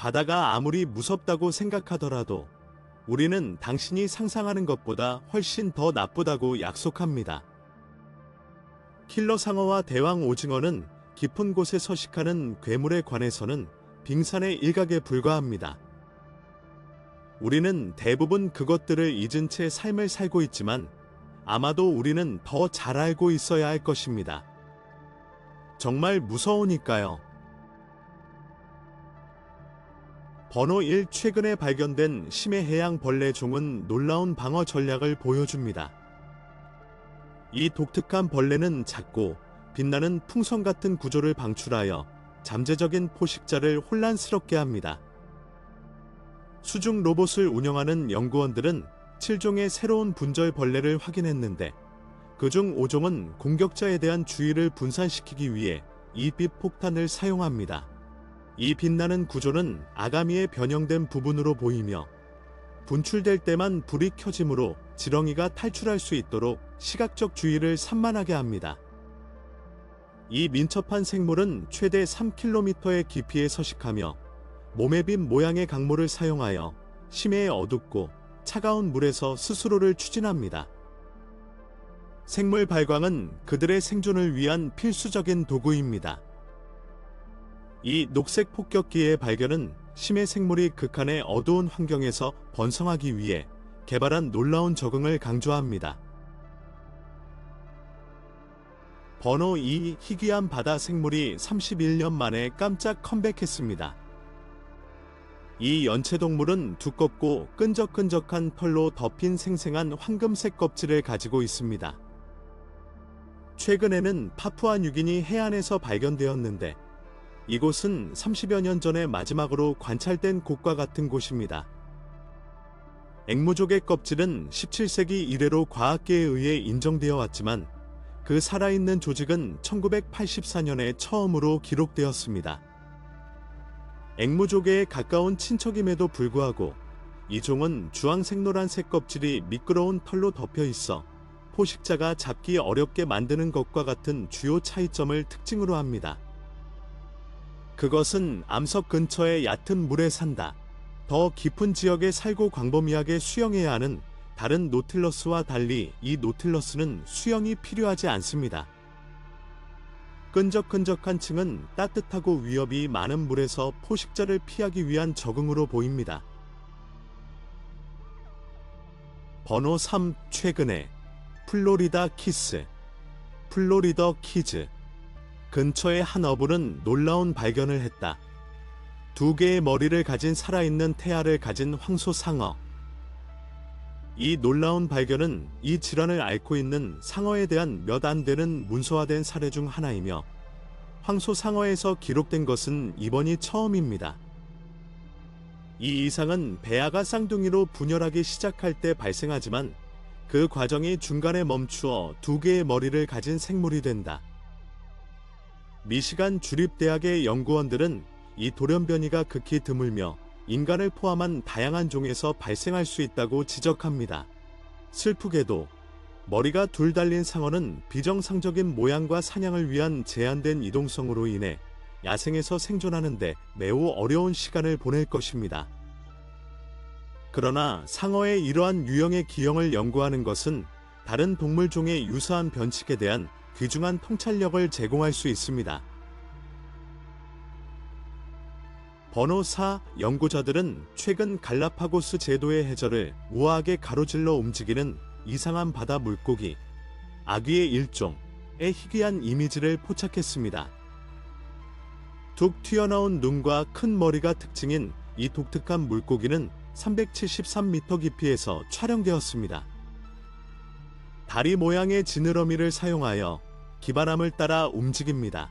바다가 아무리 무섭다고 생각하더라도 우리는 당신이 상상하는 것보다 훨씬 더 나쁘다고 약속합니다. 킬러 상어와 대왕 오징어는 깊은 곳에 서식하는 괴물에 관해서는 빙산의 일각에 불과합니다. 우리는 대부분 그것들을 잊은 채 삶을 살고 있지만 아마도 우리는 더 잘 알고 있어야 할 것입니다. 정말 무서우니까요. 번호 1. 최근에 발견된 심해 해양 벌레 종은 놀라운 방어 전략을 보여줍니다. 이 독특한 벌레는 작고 빛나는 풍선 같은 구조를 방출하여 잠재적인 포식자를 혼란스럽게 합니다. 수중 로봇을 운영하는 연구원들은 7종의 새로운 분절 벌레를 확인했는데 그중 5종은 공격자에 대한 주의를 분산시키기 위해 이빛 폭탄을 사용합니다. 이 빛나는 구조는 아가미의 변형된 부분으로 보이며 분출될 때만 불이 켜지므로 지렁이가 탈출할 수 있도록 시각적 주의를 산만하게 합니다. 이 민첩한 생물은 최대 3km의 깊이에 서식하며 모매빔 모양의 강모를 사용하여 심해의 어둡고 차가운 물에서 스스로를 추진합니다. 생물 발광은 그들의 생존을 위한 필수적인 도구입니다. 이 녹색 폭격기의 발견은 심해 생물이 극한의 어두운 환경에서 번성하기 위해 개발한 놀라운 적응을 강조합니다. 번호 2. 희귀한 바다 생물이 31년 만에 깜짝 컴백했습니다. 이 연체동물은 두껍고 끈적끈적한 털로 덮인 생생한 황금색 껍질을 가지고 있습니다. 최근에는 파푸아 뉴기니 해안에서 발견되었는데 이곳은 30여 년 전에 마지막으로 관찰된 곳과 같은 곳입니다. 앵무족의 껍질은 17세기 이래로 과학계에 의해 인정되어 왔지만 그 살아있는 조직은 1984년에 처음으로 기록되었습니다. 앵무조개에 가까운 친척임에도 불구하고 이 종은 주황색-노란색 껍질이 미끄러운 털로 덮여 있어 포식자가 잡기 어렵게 만드는 것과 같은 주요 차이점을 특징으로 합니다. 그것은 암석 근처의 얕은 물에 산다. 더 깊은 지역에 살고 광범위하게 수영해야 하는 다른 노틸러스와 달리 이 노틸러스는 수영이 필요하지 않습니다. 끈적끈적한 층은 따뜻하고 위협이 많은 물에서 포식자를 피하기 위한 적응으로 보입니다. 번호 3. 최근에 플로리다 키스, 플로리더 키즈 근처의 한 어부는 놀라운 발견을 했다. 2개의 머리를 가진 살아있는 태아를 가진 황소상어. 이 놀라운 발견은 이 질환을 앓고 있는 상어에 대한 몇 안 되는 문서화된 사례 중 하나이며 황소상어에서 기록된 것은 이번이 처음입니다. 이 이상은 배아가 쌍둥이로 분열하기 시작할 때 발생하지만 그 과정이 중간에 멈추어 2개의 머리를 가진 생물이 된다. 미시간 주립대학의 연구원들은 이 돌연변이가 극히 드물며 인간을 포함한 다양한 종에서 발생할 수 있다고 지적합니다. 슬프게도 머리가 둘 달린 상어는 비정상적인 모양과 사냥을 위한 제한된 이동성으로 인해 야생에서 생존하는 데 매우 어려운 시간을 보낼 것입니다. 그러나 상어의 이러한 유형의 기형을 연구하는 것은 다른 동물종의 유사한 변칙에 대한 귀중한 통찰력을 제공할 수 있습니다. 번호 4. 연구자들은 최근 갈라파고스 제도의 해저를 우아하게 가로질러 움직이는 이상한 바다 물고기, 아귀의 일종의 희귀한 이미지를 포착했습니다. 툭 튀어나온 눈과 큰 머리가 특징인 이 독특한 물고기는 373m 깊이에서 촬영되었습니다. 다리 모양의 지느러미를 사용하여 기바람을 따라 움직입니다.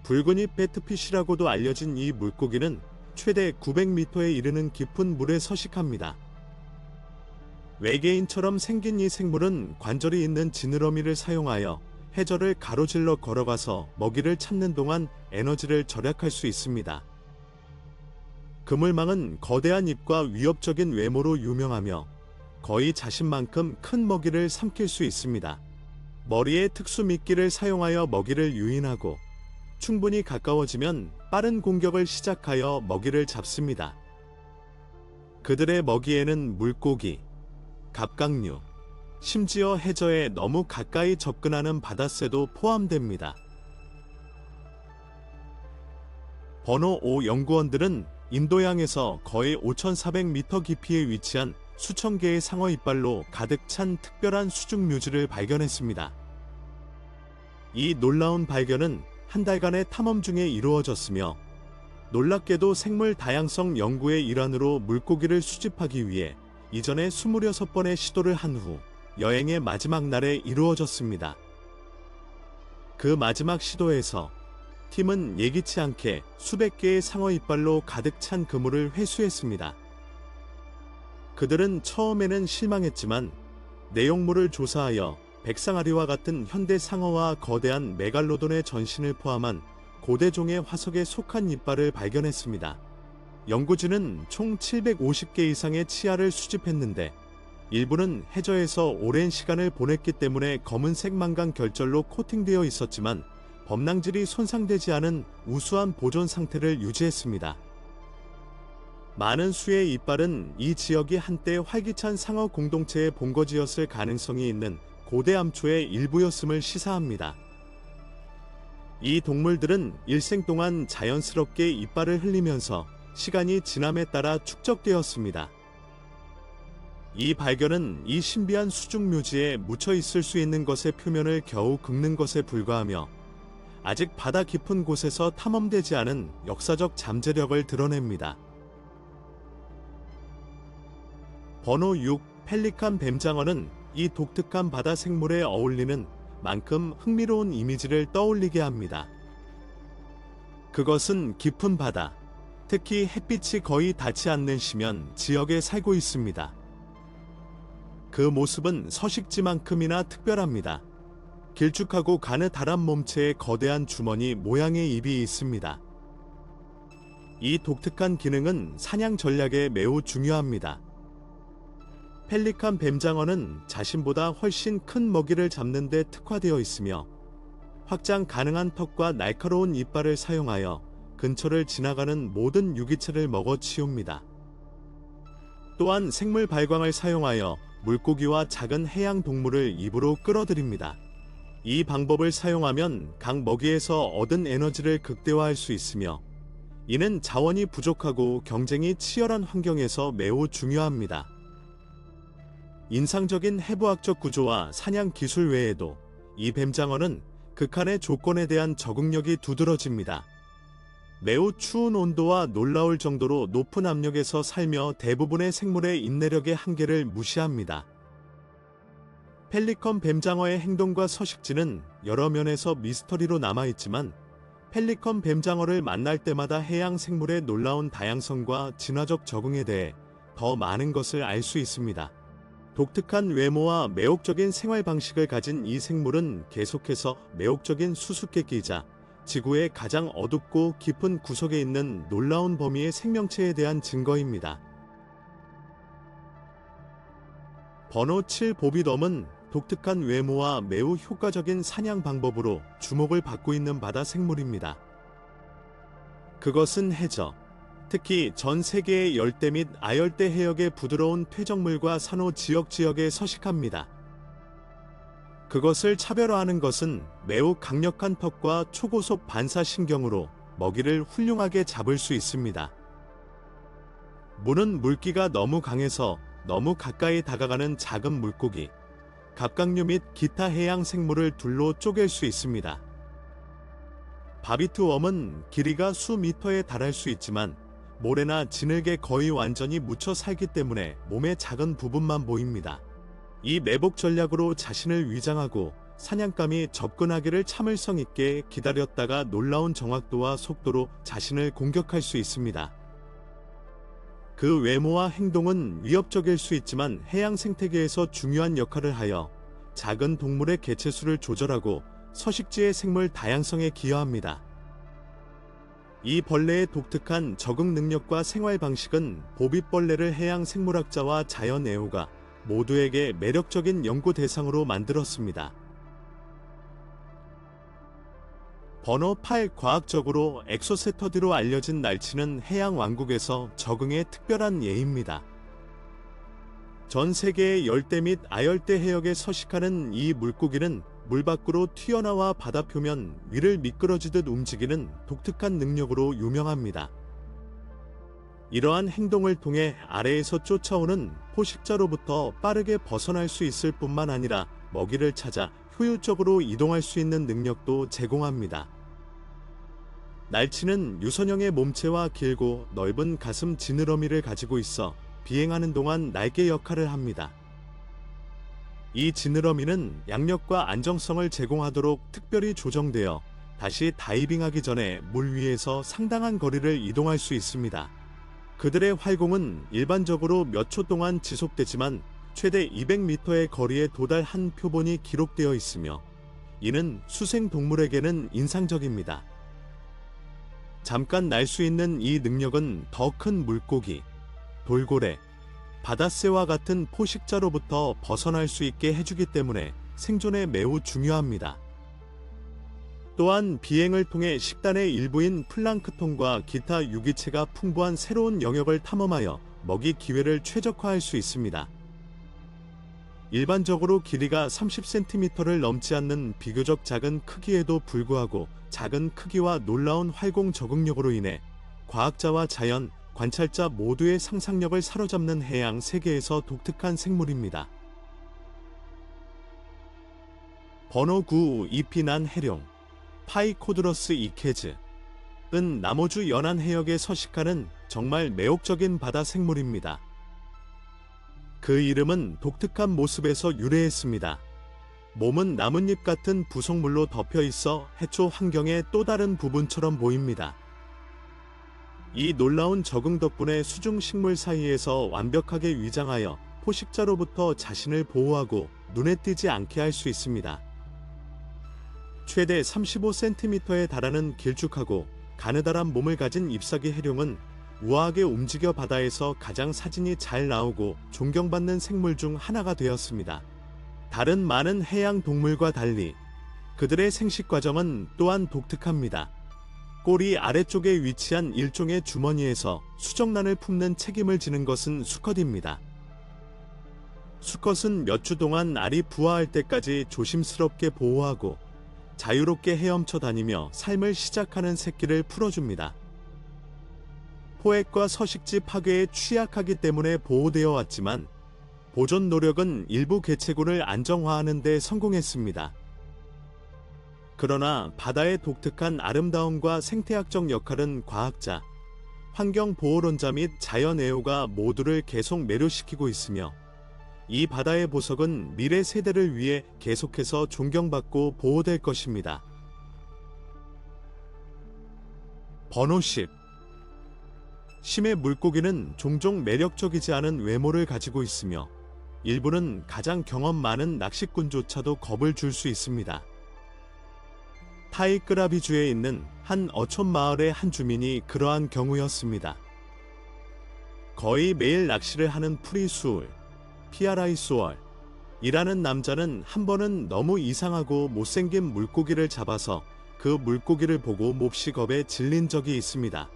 붉은이 배트핏이라고도 알려진 이 물고기는 최대 900m에 이르는 깊은 물에 서식합니다. 외계인처럼 생긴 이 생물은 관절이 있는 지느러미를 사용하여 해저를 가로질러 걸어가서 먹이를 찾는 동안 에너지를 절약할 수 있습니다. 그물망은 거대한 입과 위협적인 외모로 유명하며 거의 자신만큼 큰 먹이를 삼킬 수 있습니다. 머리에 특수 미끼를 사용하여 먹이를 유인하고 충분히 가까워지면 빠른 공격을 시작하여 먹이를 잡습니다. 그들의 먹이에는 물고기, 갑각류, 심지어 해저에 너무 가까이 접근하는 바다새도 포함됩니다. 번호 5 연구원들은 인도양에서 거의 5,400m 깊이에 위치한 수천 개의 상어 이빨로 가득 찬 특별한 수중묘지를 발견했습니다. 이 놀라운 발견은 한 달간의 탐험 중에 이루어졌으며, 놀랍게도 생물 다양성 연구의 일환으로 물고기를 수집하기 위해 이전에 26번의 시도를 한 후 여행의 마지막 날에 이루어졌습니다. 그 마지막 시도에서 팀은 예기치 않게 수백 개의 상어 이빨로 가득 찬 그물을 회수했습니다. 그들은 처음에는 실망했지만 내용물을 조사하여 백상아리와 같은 현대 상어와 거대한 메갈로돈의 전신을 포함한 고대종의 화석에 속한 이빨을 발견했습니다. 연구진은 총 750개 이상의 치아를 수집했는데, 일부는 해저에서 오랜 시간을 보냈기 때문에 검은색 망간 결절로 코팅되어 있었지만 범랑질이 손상되지 않은 우수한 보존 상태를 유지했습니다. 많은 수의 이빨은 이 지역이 한때 활기찬 상어 공동체의 본거지였을 가능성이 있는 고대 암초의 일부였음을 시사합니다. 이 동물들은 일생 동안 자연스럽게 이빨을 흘리면서 시간이 지남에 따라 축적되었습니다. 이 발견은 이 신비한 수중묘지에 묻혀 있을 수 있는 것의 표면을 겨우 긁는 것에 불과하며, 아직 바다 깊은 곳에서 탐험되지 않은 역사적 잠재력을 드러냅니다. 번호 6 펠리칸 뱀장어는 이 독특한 바다 생물에 어울리는 만큼 흥미로운 이미지를 떠올리게 합니다. 그것은 깊은 바다, 특히 햇빛이 거의 닿지 않는 심연 지역에 살고 있습니다. 그 모습은 서식지만큼이나 특별합니다. 길쭉하고 가느다란 몸체에 거대한 주머니 모양의 입이 있습니다. 이 독특한 기능은 사냥 전략에 매우 중요합니다. 펠리칸 뱀장어는 자신보다 훨씬 큰 먹이를 잡는 데 특화되어 있으며, 확장 가능한 턱과 날카로운 이빨을 사용하여 근처를 지나가는 모든 유기체를 먹어치웁니다. 또한 생물 발광을 사용하여 물고기와 작은 해양 동물을 입으로 끌어들입니다. 이 방법을 사용하면 각 먹이에서 얻은 에너지를 극대화할 수 있으며, 이는 자원이 부족하고 경쟁이 치열한 환경에서 매우 중요합니다. 인상적인 해부학적 구조와 사냥 기술 외에도 이 뱀장어는 극한의 조건에 대한 적응력이 두드러집니다. 매우 추운 온도와 놀라울 정도로 높은 압력에서 살며 대부분의 생물의 인내력의 한계를 무시합니다. 펠리컨 뱀장어의 행동과 서식지는 여러 면에서 미스터리로 남아있지만, 펠리컨 뱀장어를 만날 때마다 해양 생물의 놀라운 다양성과 진화적 적응에 대해 더 많은 것을 알 수 있습니다. 독특한 외모와 매혹적인 생활 방식을 가진 이 생물은 계속해서 매혹적인 수수께끼이자 지구의 가장 어둡고 깊은 구석에 있는 놀라운 범위의 생명체에 대한 증거입니다. 번호 7 보비덤은 독특한 외모와 매우 효과적인 사냥 방법으로 주목을 받고 있는 바다 생물입니다. 그것은 해저, 특히 전 세계의 열대 및 아열대 해역의 부드러운 퇴적물과 산호 지역에 서식합니다. 그것을 차별화하는 것은 매우 강력한 턱과 초고속 반사신경으로 먹이를 훌륭하게 잡을 수 있습니다. 물은 물기가 너무 강해서 너무 가까이 다가가는 작은 물고기, 갑각류 및 기타 해양 생물을 둘로 쪼갤 수 있습니다. 바비트웜은 길이가 수미터에 달할 수 있지만 모래나 진흙에 거의 완전히 묻혀 살기 때문에 몸의 작은 부분만 보입니다. 이 매복 전략으로 자신을 위장하고 사냥감이 접근하기를 참을성 있게 기다렸다가 놀라운 정확도와 속도로 자신을 공격할 수 있습니다. 그 외모와 행동은 위협적일 수 있지만 해양 생태계에서 중요한 역할을 하여 작은 동물의 개체수를 조절하고 서식지의 생물 다양성에 기여합니다. 이 벌레의 독특한 적응 능력과 생활 방식은 보빗벌레를 해양 생물학자와 자연 애호가 모두에게 매력적인 연구 대상으로 만들었습니다. 번호 8 과학적으로 엑소세터드로 알려진 날치는 해양 왕국에서 적응에 특별한 예입니다. 전 세계의 열대 및 아열대 해역에 서식하는 이 물고기는 물 밖으로 튀어나와 바다 표면 위를 미끄러지듯 움직이는 독특한 능력으로 유명합니다. 이러한 행동을 통해 아래에서 쫓아오는 포식자로부터 빠르게 벗어날 수 있을 뿐만 아니라 먹이를 찾아 효율적으로 이동할 수 있는 능력도 제공합니다. 날치는 유선형의 몸체와 길고 넓은 가슴 지느러미를 가지고 있어 비행하는 동안 날개 역할을 합니다. 이 지느러미는 양력과 안정성을 제공하도록 특별히 조정되어 다시 다이빙하기 전에 물 위에서 상당한 거리를 이동할 수 있습니다. 그들의 활공은 일반적으로 몇 초 동안 지속되지만 최대 200m의 거리에 도달한 표본이 기록되어 있으며 이는 수생 동물에게는 인상적입니다. 잠깐 날 수 있는 이 능력은 더 큰 물고기, 돌고래, 바다새와 같은 포식자로부터 벗어날 수 있게 해주기 때문에 생존에 매우 중요합니다. 또한 비행을 통해 식단의 일부인 플랑크톤과 기타 유기체가 풍부한 새로운 영역을 탐험하여 먹이 기회를 최적화할 수 있습니다. 일반적으로 길이가 30cm를 넘지 않는 비교적 작은 크기에도 불구하고 작은 크기와 놀라운 활공 적응력으로 인해 과학자와 자연, 관찰자 모두의 상상력을 사로잡는 해양 세계에서 독특한 생물입니다. 번호 9 잎이 난 해룡 파이코드러스 이케즈은 남호주 연안 해역에 서식하는 정말 매혹적인 바다 생물입니다. 그 이름은 독특한 모습에서 유래했습니다. 몸은 나뭇잎 같은 부속물로 덮여 있어 해초 환경의 또 다른 부분처럼 보입니다. 이 놀라운 적응 덕분에 수중 식물 사이에서 완벽하게 위장하여 포식자로부터 자신을 보호하고 눈에 띄지 않게 할 수 있습니다. 최대 35cm에 달하는 길쭉하고 가느다란 몸을 가진 잎사귀 해룡은 우아하게 움직여 바다에서 가장 사진이 잘 나오고 존경받는 생물 중 하나가 되었습니다. 다른 많은 해양 동물과 달리 그들의 생식 과정은 또한 독특합니다. 꼬리 아래쪽에 위치한 일종의 주머니에서 수정란을 품는 책임을 지는 것은 수컷입니다. 수컷은 몇 주 동안 알이 부화할 때까지 조심스럽게 보호하고 자유롭게 헤엄쳐 다니며 삶을 시작하는 새끼를 풀어줍니다. 포획과 서식지 파괴에 취약하기 때문에 보호되어 왔지만 보존 노력은 일부 개체군을 안정화하는 데 성공했습니다. 그러나 바다의 독특한 아름다움과 생태학적 역할은 과학자, 환경보호론자 및 자연애호가 모두를 계속 매료시키고 있으며 이 바다의 보석은 미래 세대를 위해 계속해서 존경받고 보호될 것입니다. 번호 10 심해 물고기는 종종 매력적이지 않은 외모를 가지고 있으며 일부는 가장 경험 많은 낚시꾼조차도 겁을 줄 수 있습니다. 타이끄라비주에 있는 한 어촌 마을의 한 주민이 그러한 경우였습니다. 거의 매일 낚시를 하는 프리수울, 피아라이수얼이라는 남자는 한 번은 너무 이상하고 못생긴 물고기를 잡아서 그 물고기를 보고 몹시 겁에 질린 적이 있습니다.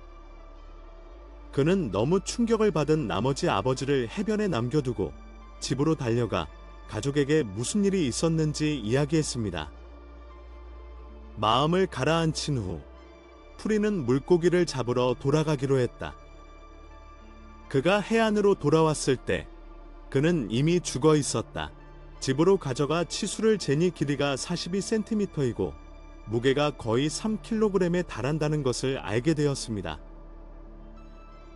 그는 너무 충격을 받은 나머지 아버지를 해변에 남겨두고 집으로 달려가 가족에게 무슨 일이 있었는지 이야기했습니다. 마음을 가라앉힌 후 프리는 물고기를 잡으러 돌아가기로 했다. 그가 해안으로 돌아왔을 때 그는 이미 죽어 있었다. 집으로 가져가 치수를 재니 길이가 42cm이고 무게가 거의 3kg에 달한다는 것을 알게 되었습니다.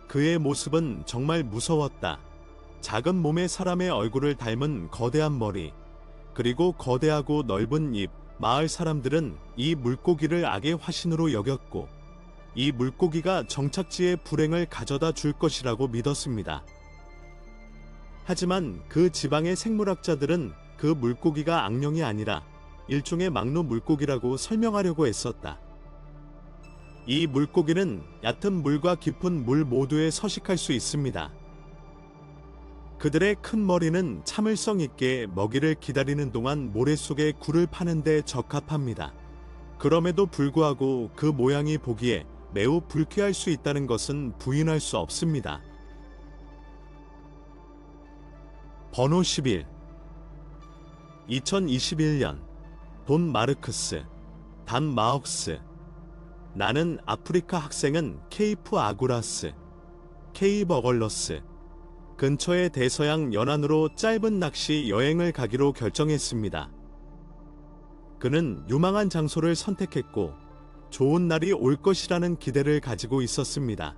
그의 모습은 정말 무서웠다. 작은 몸의 사람의 얼굴을 닮은 거대한 머리, 그리고 거대하고 넓은 입. 마을 사람들은 이 물고기를 악의 화신으로 여겼고 이 물고기가 정착지에 불행을 가져다 줄 것이라고 믿었습니다. 하지만 그 지방의 생물학자들은 그 물고기가 악령이 아니라 일종의 막노 물고기라고 설명하려고 애썼다. 이 물고기는 얕은 물과 깊은 물 모두에 서식할 수 있습니다. 그들의 큰 머리는 참을성 있게 먹이를 기다리는 동안 모래 속에 굴을 파는 데 적합합니다. 그럼에도 불구하고 그 모양이 보기에 매우 불쾌할 수 있다는 것은 부인할 수 없습니다. 번호 11. 2021년 돈 마르크스, 단 마옥스. 나는 아프리카 학생은 케이프 아구라스, 케이버걸러스 근처의 대서양 연안으로 짧은 낚시 여행을 가기로 결정했습니다. 그는 유망한 장소를 선택했고 좋은 날이 올 것이라는 기대를 가지고 있었습니다.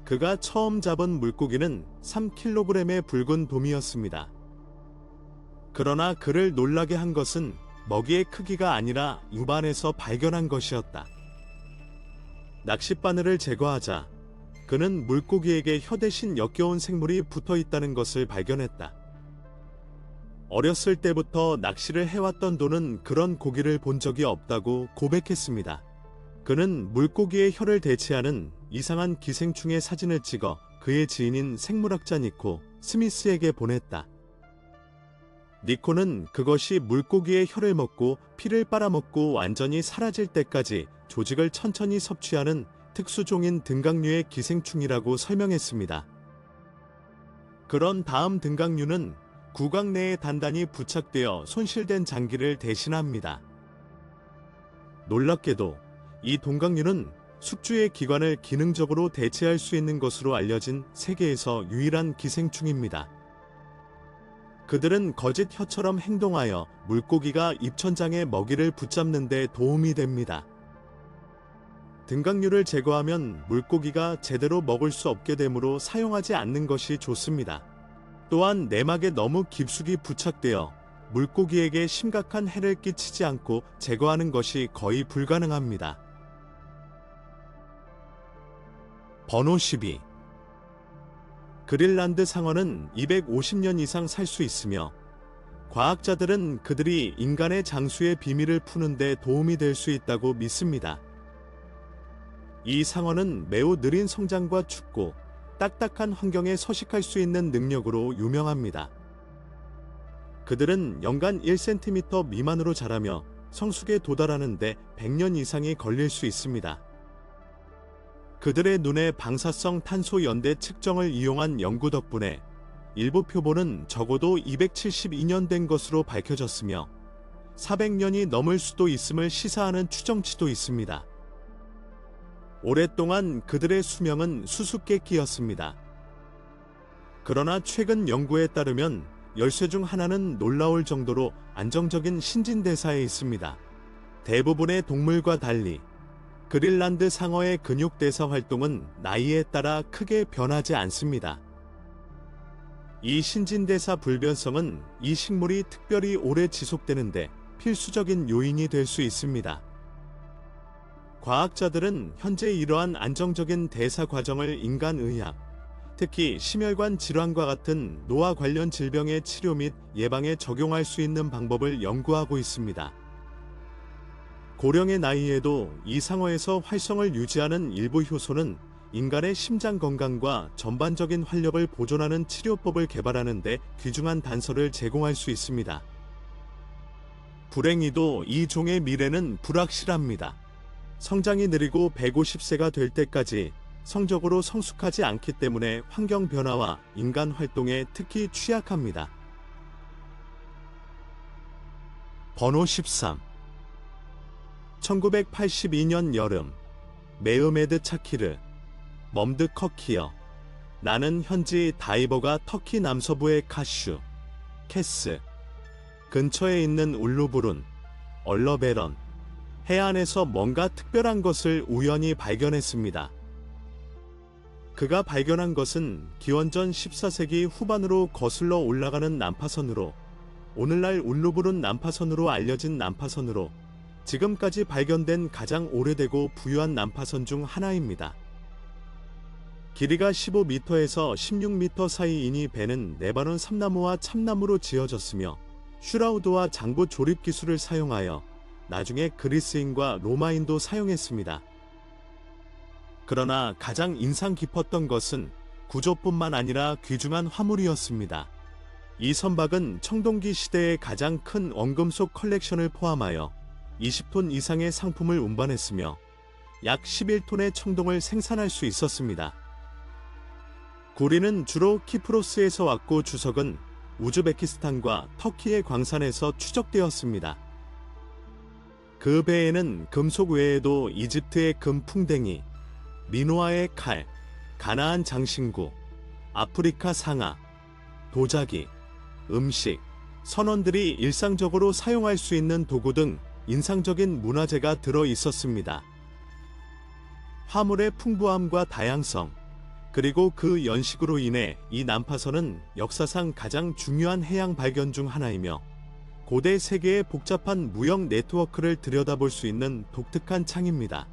그가 처음 잡은 물고기는 3kg의 붉은 돔이었습니다. 그러나 그를 놀라게 한 것은 먹이의 크기가 아니라 유반에서 발견한 것이었다. 낚싯바늘을 제거하자 그는 물고기에게 혀 대신 역겨운 생물이 붙어 있다는 것을 발견했다. 어렸을 때부터 낚시를 해왔던 돈은 그런 고기를 본 적이 없다고 고백했습니다. 그는 물고기의 혀를 대체하는 이상한 기생충의 사진을 찍어 그의 지인인 생물학자 니코 스미스에게 보냈다. 니코는 그것이 물고기의 혀를 먹고 피를 빨아먹고 완전히 사라질 때까지 조직을 천천히 섭취하는 특수종인 등각류의 기생충이라고 설명했습니다. 그런 다음 등각류는 구강 내에 단단히 부착되어 손실된 장기를 대신합니다. 놀랍게도 이 동각류는 숙주의 기관을 기능적으로 대체할 수 있는 것으로 알려진 세계에서 유일한 기생충입니다. 그들은 거짓 혀처럼 행동하여 물고기가 입천장에 먹이를 붙잡는 데 도움이 됩니다. 등각류를 제거하면 물고기가 제대로 먹을 수 없게 되므로 사용하지 않는 것이 좋습니다. 또한 내막에 너무 깊숙이 부착되어 물고기에게 심각한 해를 끼치지 않고 제거하는 것이 거의 불가능합니다. 번호 12. 그린란드 상어는 250년 이상 살 수 있으며 과학자들은 그들이 인간의 장수의 비밀을 푸는 데 도움이 될 수 있다고 믿습니다. 이 상어는 매우 느린 성장과 춥고 딱딱한 환경에 서식할 수 있는 능력으로 유명합니다. 그들은 연간 1cm 미만으로 자라며 성숙에 도달하는 데 100년 이상이 걸릴 수 있습니다. 그들의 눈의 방사성 탄소 연대 측정을 이용한 연구 덕분에 일부 표본은 적어도 272년 된 것으로 밝혀졌으며 400년이 넘을 수도 있음을 시사하는 추정치도 있습니다. 오랫동안 그들의 수명은 수수께끼였습니다. 그러나 최근 연구에 따르면 열쇠 중 하나는 놀라울 정도로 안정적인 신진대사에 있습니다. 대부분의 동물과 달리 그린란드 상어의 근육대사 활동은 나이에 따라 크게 변하지 않습니다. 이 신진대사 불변성은 이 식물이 특별히 오래 지속되는데 필수적인 요인이 될 수 있습니다. 과학자들은 현재 이러한 안정적인 대사 과정을 인간의학, 특히 심혈관 질환과 같은 노화 관련 질병의 치료 및 예방에 적용할 수 있는 방법을 연구하고 있습니다. 고령의 나이에도 이 상어에서 활성을 유지하는 일부 효소는 인간의 심장 건강과 전반적인 활력을 보존하는 치료법을 개발하는 데 귀중한 단서를 제공할 수 있습니다. 불행히도 이 종의 미래는 불확실합니다. 성장이 느리고 150세가 될 때까지 성적으로 성숙하지 않기 때문에 환경 변화와 인간 활동에 특히 취약합니다. 번호 13. 1982년 여름, 메흐메드 차키르, 멈드 커키어. 나는 현지 다이버가 터키 남서부의 카슈, 캐스 근처에 있는 울루부룬, 얼러베런 해안에서 뭔가 특별한 것을 우연히 발견했습니다. 그가 발견한 것은 기원전 14세기 후반으로 거슬러 올라가는 난파선으로, 오늘날 울루부룬 난파선으로 알려진 난파선으로 지금까지 발견된 가장 오래되고 부유한 난파선 중 하나입니다. 길이가 15m에서 16m 사이이니 배는 레바논 삼나무와 참나무로 지어졌으며 슈라우드와 장부 조립 기술을 사용하여 나중에 그리스인과 로마인도 사용했습니다. 그러나 가장 인상 깊었던 것은 구조뿐만 아니라 귀중한 화물이었습니다. 이 선박은 청동기 시대의 가장 큰 원금속 컬렉션을 포함하여 20톤 이상의 상품을 운반했으며 약 11톤의 청동을 생산할 수 있었습니다. 구리는 주로 키프로스에서 왔고 주석은 우즈베키스탄과 터키의 광산에서 추적되었습니다. 그 배에는 금속 외에도 이집트의 금풍뎅이, 미노아의 칼, 가나안 장신구, 아프리카 상아, 도자기, 음식, 선원들이 일상적으로 사용할 수 있는 도구 등 인상적인 문화재가 들어 있었습니다. 화물의 풍부함과 다양성, 그리고 그 연식으로 인해 이 난파선은 역사상 가장 중요한 해양 발견 중 하나이며 고대 세계의 복잡한 무역 네트워크를 들여다볼 수 있는 독특한 창입니다.